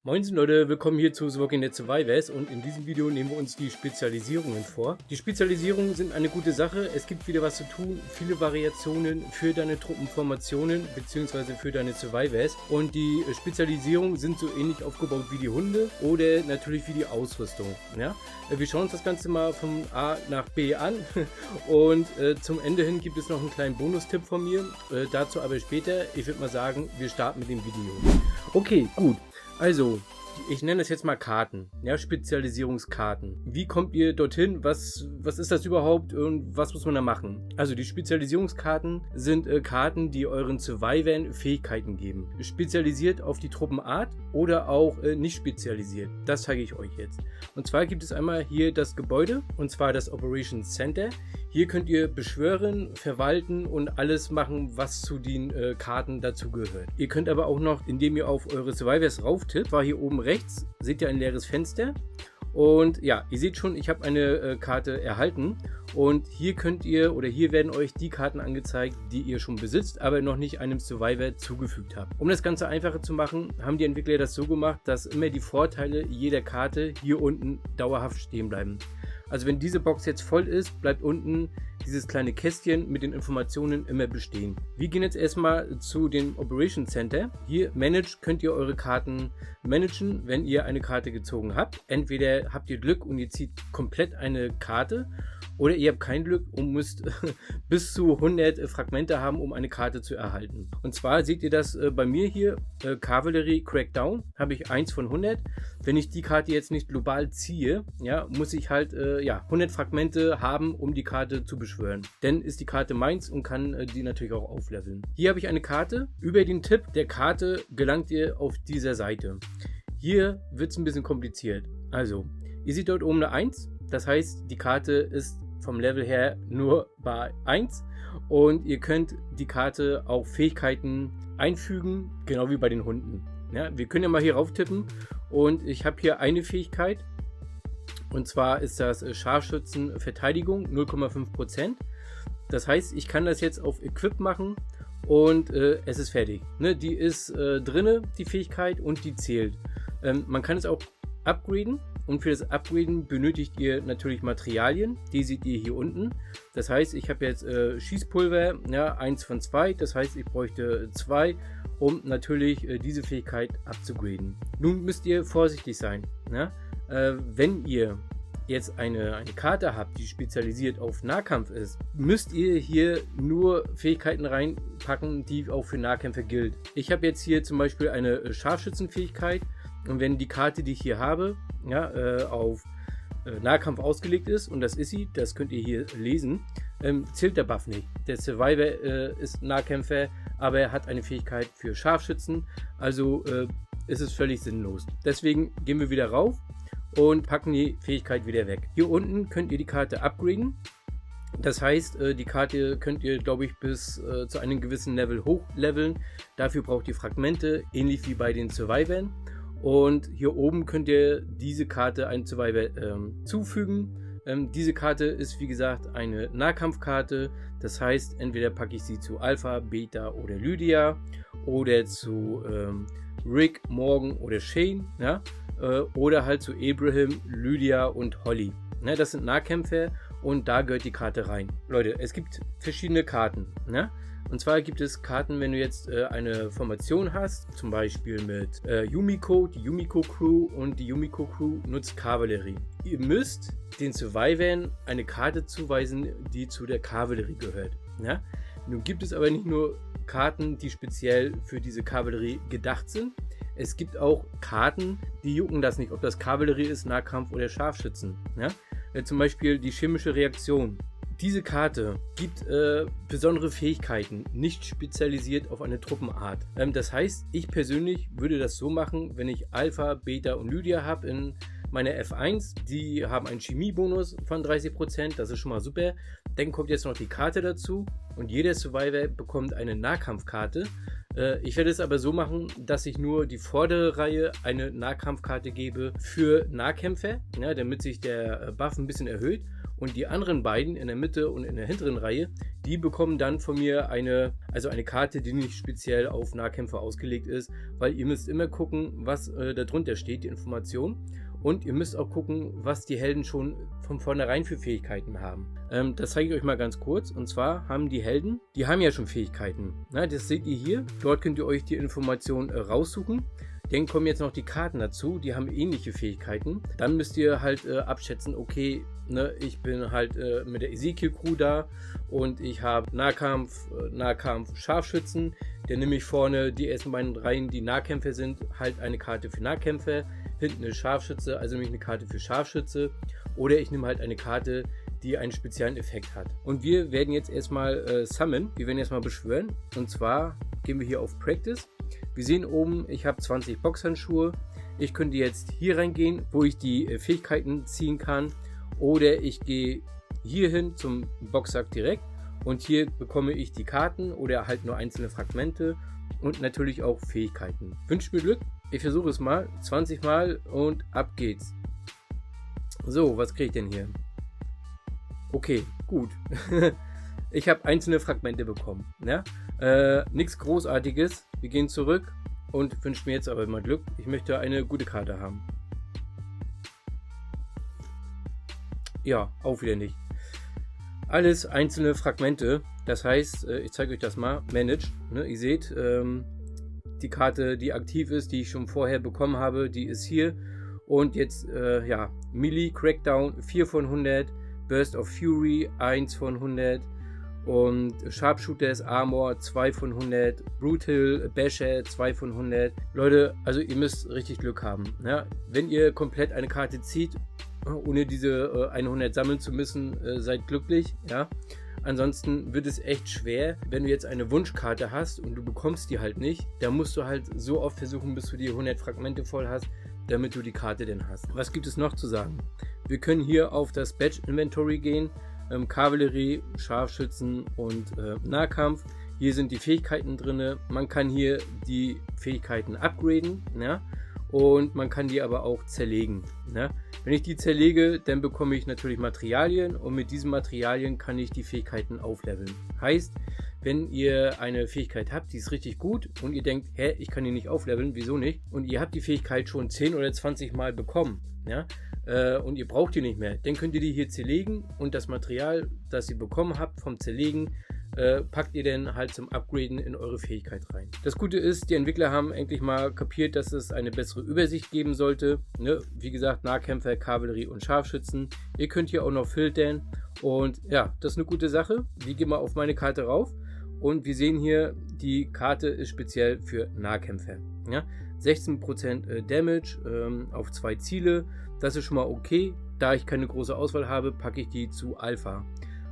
Moinsen Leute, willkommen hier zu The Walking Dead Survivors und in diesem Video nehmen wir uns die Spezialisierungen vor. Die Spezialisierungen sind eine gute Sache, es gibt wieder was zu tun, viele Variationen für deine Truppenformationen bzw. für deine Survivors und die Spezialisierungen sind so ähnlich aufgebaut wie die Hunde oder natürlich wie die Ausrüstung. Ja? Wir schauen uns das Ganze mal von A nach B an und zum Ende hin gibt es noch einen kleinen Bonustipp von mir, dazu aber später. Ich würde mal sagen, wir starten mit dem Video. Okay, gut. Also, ich nenne das jetzt mal Karten, ja, Spezialisierungskarten. Wie kommt ihr dorthin? Was ist das überhaupt und was muss man da machen? Also die Spezialisierungskarten sind Karten, die euren Survivern Fähigkeiten geben. Spezialisiert auf die Truppenart oder auch nicht spezialisiert. Das zeige ich euch jetzt. Und zwar gibt es einmal hier das Gebäude, und zwar das Operations Center. Hier könnt ihr beschwören, verwalten und alles machen, was zu den Karten dazugehört. Ihr könnt aber auch noch, indem ihr auf eure Survivors rauftippt, war hier oben rechts, seht ihr ein leeres Fenster. Und ja, ihr seht schon, ich habe eine Karte erhalten und hier könnt ihr oder hier werden euch die Karten angezeigt, die ihr schon besitzt, aber noch nicht einem Survivor zugefügt habt. Um das Ganze einfacher zu machen, haben die Entwickler das so gemacht, dass immer die Vorteile jeder Karte hier unten dauerhaft stehen bleiben. Also wenn diese Box jetzt voll ist, bleibt unten dieses kleine Kästchen mit den Informationen immer bestehen. Wir gehen jetzt erstmal zu dem Operation Center. Hier Manage könnt ihr eure Karten managen, wenn ihr eine Karte gezogen habt. Entweder habt ihr Glück und ihr zieht komplett eine Karte oder ihr habt kein Glück und müsst bis zu 100 Fragmente haben, um eine Karte zu erhalten. Und zwar seht ihr das bei mir hier, Cavalry Crackdown, habe ich 1 von 100. Wenn ich die Karte jetzt nicht global ziehe, ja, muss ich halt 100 Fragmente haben, um die Karte zu beschwören. Dann ist die Karte meins und kann die natürlich auch aufleveln. Hier habe ich eine Karte. Über den Tipp der Karte gelangt ihr auf dieser Seite. Hier wird es ein bisschen kompliziert. Also, ihr seht dort oben eine 1. Das heißt, die Karte ist vom Level her nur bei 1 und ihr könnt die Karte auch Fähigkeiten einfügen, genau wie bei den Hunden. Ja, wir können ja mal hier rauf tippen und ich habe hier eine Fähigkeit und zwar ist das Scharfschützen-Verteidigung 0,5%. Das heißt, ich kann das jetzt auf Equip machen und es ist fertig. Ne, die ist drinne, die Fähigkeit, und die zählt. Man kann es auch upgraden. Und für das Upgraden benötigt ihr natürlich Materialien, die seht ihr hier unten. Das heißt, ich habe jetzt Schießpulver, ja, 1 von 2, das heißt, ich bräuchte 2, um natürlich diese Fähigkeit abzugraden. Nun müsst ihr vorsichtig sein. Ja? Wenn ihr jetzt eine Karte habt, die spezialisiert auf Nahkampf ist, müsst ihr hier nur Fähigkeiten reinpacken, die auch für Nahkämpfer gilt. Ich habe jetzt hier zum Beispiel eine Scharfschützenfähigkeit. Und wenn die Karte, die ich hier habe, ja, auf Nahkampf ausgelegt ist, und das ist sie, das könnt ihr hier lesen, zählt der Buff nicht. Der Survivor ist Nahkämpfer, aber er hat eine Fähigkeit für Scharfschützen, also ist es völlig sinnlos. Deswegen gehen wir wieder rauf und packen die Fähigkeit wieder weg. Hier unten könnt ihr die Karte upgraden. Das heißt, die Karte könnt ihr, glaube ich, bis zu einem gewissen Level hochleveln. Dafür braucht ihr Fragmente, ähnlich wie bei den Survivoren. Und hier oben könnt ihr diese Karte einem Survivor zufügen. Diese Karte ist, wie gesagt, eine Nahkampfkarte. Das heißt, entweder packe ich sie zu Alpha, Beta oder Lydia oder zu Rick, Morgan oder Shane, ja? Oder halt zu Abraham, Lydia und Holly. Ja, das sind Nahkämpfer und da gehört die Karte rein. Leute, es gibt verschiedene Karten. Ja? Und zwar gibt es Karten, wenn du jetzt eine Formation hast, zum Beispiel mit Yumiko, die Yumiko Crew, und die Yumiko Crew nutzt Kavallerie. Ihr müsst den Survivoren eine Karte zuweisen, die zu der Kavallerie gehört. Ja? Nun gibt es aber nicht nur Karten, die speziell für diese Kavallerie gedacht sind. Es gibt auch Karten, die jucken das nicht, ob das Kavallerie ist, Nahkampf oder Scharfschützen. Ja? Zum Beispiel die chemische Reaktion. Diese Karte gibt besondere Fähigkeiten, nicht spezialisiert auf eine Truppenart. Das heißt, ich persönlich würde das so machen, wenn ich Alpha, Beta und Lydia habe in meiner F1. Die haben einen Chemiebonus von 30%, das ist schon mal super. Dann kommt jetzt noch die Karte dazu und jeder Survivor bekommt eine Nahkampfkarte. Ich werde es aber so machen, dass ich nur die vordere Reihe eine Nahkampfkarte gebe für Nahkämpfer, ja, damit sich der Buff ein bisschen erhöht. Und die anderen beiden in der Mitte und in der hinteren Reihe, die bekommen dann von mir eine Karte, die nicht speziell auf Nahkämpfer ausgelegt ist, weil ihr müsst immer gucken, was darunter steht, die Information. Und ihr müsst auch gucken, was die Helden schon von vornherein für Fähigkeiten haben. Das zeige ich euch mal ganz kurz. Und zwar haben die Helden, die haben ja schon Fähigkeiten. Na, das seht ihr hier. Dort könnt ihr euch die Information raussuchen. Dann kommen jetzt noch die Karten dazu, die haben ähnliche Fähigkeiten. Dann müsst ihr halt abschätzen, okay, ne, ich bin halt mit der Ezekiel-Crew da und ich habe Nahkampf, Scharfschützen. Dann nehme ich vorne die ersten beiden Reihen, die Nahkämpfer sind, halt eine Karte für Nahkämpfer. Hinten eine Scharfschütze, also nehme ich eine Karte für Scharfschütze. Oder ich nehme halt eine Karte, die einen speziellen Effekt hat. Und wir werden jetzt erstmal summon, wir werden erstmal beschwören. Und zwar gehen wir hier auf Practice. Wir sehen oben, ich habe 20 Boxhandschuhe. Ich könnte jetzt hier reingehen, wo ich die Fähigkeiten ziehen kann. Oder ich gehe hier hin zum Boxsack direkt. Und hier bekomme ich die Karten oder halt nur einzelne Fragmente. Und natürlich auch Fähigkeiten. Wünscht mir Glück. Ich versuche es mal. 20 Mal und ab geht's. So, was kriege ich denn hier? Okay, gut. Ich habe einzelne Fragmente bekommen. Ja? Nichts Großartiges. Wir gehen zurück und wünsche mir jetzt aber mal Glück. Ich möchte eine gute Karte haben. Ja, auch wieder nicht. Alles einzelne Fragmente. Das heißt, ich zeige euch das mal. Manage. Ne? Ihr seht, die Karte, die aktiv ist, die ich schon vorher bekommen habe, die ist hier. Und jetzt, ja, Melee, Crackdown 4 von 100. Burst of Fury 1 von 100. Und Sharpshooters Armor 2 von 100, Brutal Basher 2 von 100. Leute, also ihr müsst richtig Glück haben. Ja? Wenn ihr komplett eine Karte zieht, ohne diese 100 sammeln zu müssen, seid glücklich. Ja? Ansonsten wird es echt schwer, wenn du jetzt eine Wunschkarte hast und du bekommst die halt nicht. Da musst du halt so oft versuchen, bis du die 100 Fragmente voll hast, damit du die Karte denn hast. Was gibt es noch zu sagen? Wir können hier auf das Badge Inventory gehen. Kavallerie, Scharfschützen und Nahkampf. Hier sind die Fähigkeiten drin. Man kann hier die Fähigkeiten upgraden, ja? Und man kann die aber auch zerlegen. Ja? Wenn ich die zerlege, dann bekomme ich natürlich Materialien und mit diesen Materialien kann ich die Fähigkeiten aufleveln. Heißt, wenn ihr eine Fähigkeit habt, die ist richtig gut und ihr denkt, hä, ich kann die nicht aufleveln, wieso nicht? Und ihr habt die Fähigkeit schon 10 oder 20 Mal bekommen, ja? Und ihr braucht die nicht mehr, dann könnt ihr die hier zerlegen und das Material, das ihr bekommen habt vom Zerlegen, packt ihr dann halt zum Upgraden in eure Fähigkeit rein. Das Gute ist, die Entwickler haben endlich mal kapiert, dass es eine bessere Übersicht geben sollte. Ne? Wie gesagt, Nahkämpfer, Kavallerie und Scharfschützen. Ihr könnt hier auch noch filtern und ja, das ist eine gute Sache. Wir gehen mal auf meine Karte rauf und wir sehen hier, die Karte ist speziell für Nahkämpfer. Ja? 16% Damage auf 2 Ziele. Das ist schon mal okay. Da ich keine große Auswahl habe, packe ich die zu Alpha.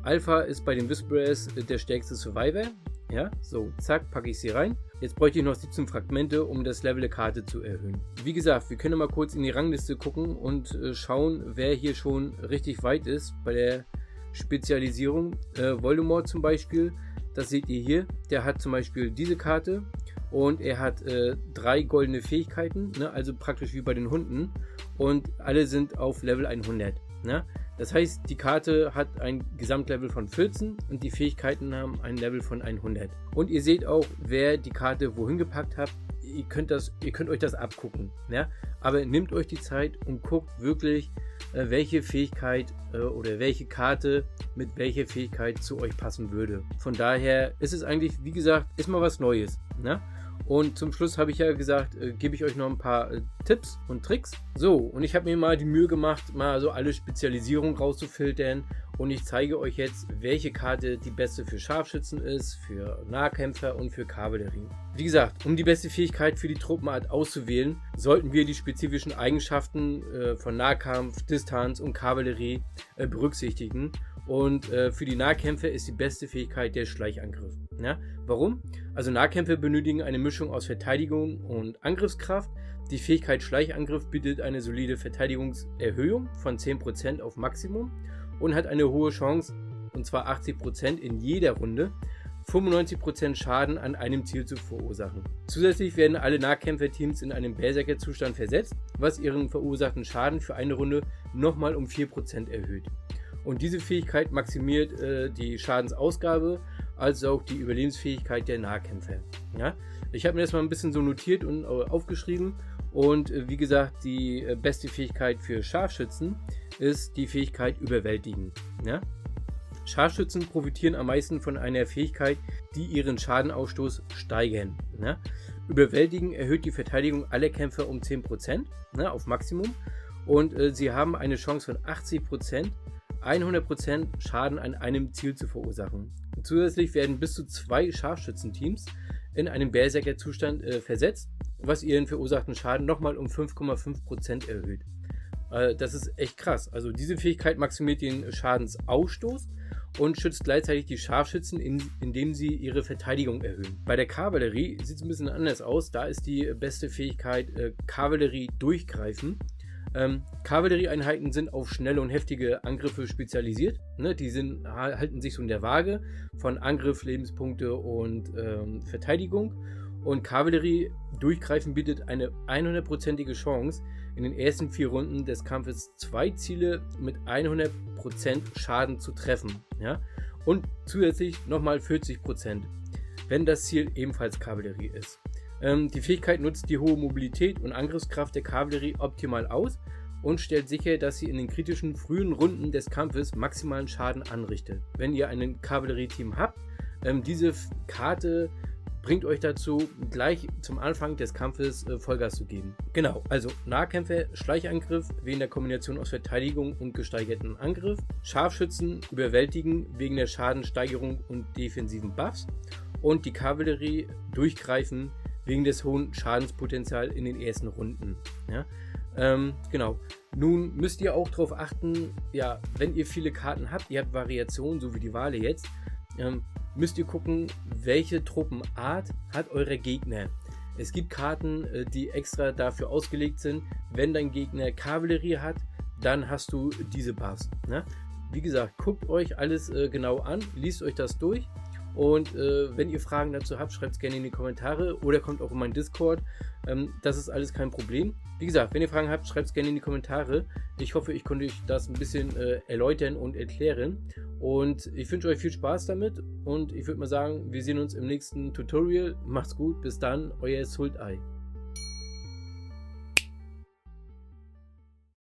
Alpha ist bei den Whisperers der stärkste Survivor. Ja, so, zack, packe ich sie rein. Jetzt bräuchte ich noch 17 Fragmente, um das Level der Karte zu erhöhen. Wie gesagt, wir können mal kurz in die Rangliste gucken und schauen, wer hier schon richtig weit ist bei der Spezialisierung. Voldemort zum Beispiel, das seht ihr hier. Der hat zum Beispiel diese Karte. Und er hat 3 goldene Fähigkeiten, ne? Also praktisch wie bei den Hunden. Und alle sind auf Level 100. Ne? Das heißt, die Karte hat ein Gesamtlevel von 14 und die Fähigkeiten haben ein Level von 100. Und ihr seht auch, wer die Karte wohin gepackt hat. Ihr könnt euch das abgucken. Ja? Aber nehmt euch die Zeit und guckt wirklich, welche Fähigkeit oder welche Karte mit welcher Fähigkeit zu euch passen würde. Von daher ist es eigentlich, wie gesagt, ist mal was Neues. Ne? Und zum Schluss habe ich ja gesagt, gebe ich euch noch ein paar Tipps und Tricks. So, und ich habe mir mal die Mühe gemacht, mal so alle Spezialisierungen rauszufiltern. Und ich zeige euch jetzt, welche Karte die beste für Scharfschützen ist, für Nahkämpfer und für Kavallerie. Wie gesagt, um die beste Fähigkeit für die Truppenart auszuwählen, sollten wir die spezifischen Eigenschaften von Nahkampf, Distanz und Kavallerie berücksichtigen. Und für die Nahkämpfer ist die beste Fähigkeit der Schleichangriff. Ja? Warum? Also Nahkämpfer benötigen eine Mischung aus Verteidigung und Angriffskraft. Die Fähigkeit Schleichangriff bietet eine solide Verteidigungserhöhung von 10% auf Maximum und hat eine hohe Chance, und zwar 80% in jeder Runde, 95% Schaden an einem Ziel zu verursachen. Zusätzlich werden alle Nahkämpferteams in einen Berserker-Zustand versetzt, was ihren verursachten Schaden für eine Runde nochmal um 4% erhöht. Und diese Fähigkeit maximiert die Schadensausgabe, als auch die Überlebensfähigkeit der Nahkämpfer. Ja? Ich habe mir das mal ein bisschen so notiert und aufgeschrieben. Und wie gesagt, die beste Fähigkeit für Scharfschützen ist die Fähigkeit Überwältigen. Ja? Scharfschützen profitieren am meisten von einer Fähigkeit, die ihren Schadenausstoß steigern. Ja? Überwältigen erhöht die Verteidigung aller Kämpfer um 10%, auf Maximum. Und sie haben eine Chance von 80%, 100% Schaden an einem Ziel zu verursachen. Und zusätzlich werden bis zu 2 Scharfschützenteams in einen Berserker-Zustand versetzt, was ihren verursachten Schaden nochmal um 5,5% erhöht. Das ist echt krass. Also diese Fähigkeit maximiert den Schadensausstoß und schützt gleichzeitig die Scharfschützen, indem sie ihre Verteidigung erhöhen. Bei der Kavallerie sieht es ein bisschen anders aus. Da ist die beste Fähigkeit Kavallerie durchgreifen. Kavallerieeinheiten sind auf schnelle und heftige Angriffe spezialisiert. Ne? Die halten sich so in der Waage von Angriff, Lebenspunkte und Verteidigung. Und Kavallerie durchgreifen bietet eine 100%ige Chance, in den ersten 4 Runden des Kampfes 2 Ziele mit 100% Schaden zu treffen. Ja? Und zusätzlich nochmal 40%, wenn das Ziel ebenfalls Kavallerie ist. Die Fähigkeit nutzt die hohe Mobilität und Angriffskraft der Kavallerie optimal aus und stellt sicher, dass sie in den kritischen frühen Runden des Kampfes maximalen Schaden anrichtet. Wenn ihr ein Kavallerie-Team habt, diese Karte bringt euch dazu, gleich zum Anfang des Kampfes Vollgas zu geben. Genau, also Nahkämpfer, Schleichangriff wegen der Kombination aus Verteidigung und gesteigerten Angriff, Scharfschützen überwältigen wegen der Schadensteigerung und defensiven Buffs und die Kavallerie durchgreifen wegen des hohen Schadenspotenzials in den ersten Runden. Ja? Genau. Nun müsst ihr auch darauf achten, ja, wenn ihr viele Karten habt, ihr habt Variationen, so wie die Wale jetzt, müsst ihr gucken, welche Truppenart hat euer Gegner. Es gibt Karten, die extra dafür ausgelegt sind. Wenn dein Gegner Kavallerie hat, dann hast du diese Buffs. Ne? Wie gesagt, guckt euch alles genau an, liest euch das durch. Und wenn ihr Fragen dazu habt, schreibt es gerne in die Kommentare oder kommt auch in meinen Discord. Das ist alles kein Problem. Wie gesagt, wenn ihr Fragen habt, schreibt es gerne in die Kommentare. Ich hoffe, ich konnte euch das ein bisschen erläutern und erklären. Und ich wünsche euch viel Spaß damit. Und ich würde mal sagen, wir sehen uns im nächsten Tutorial. Macht's gut, bis dann, euer Sultai.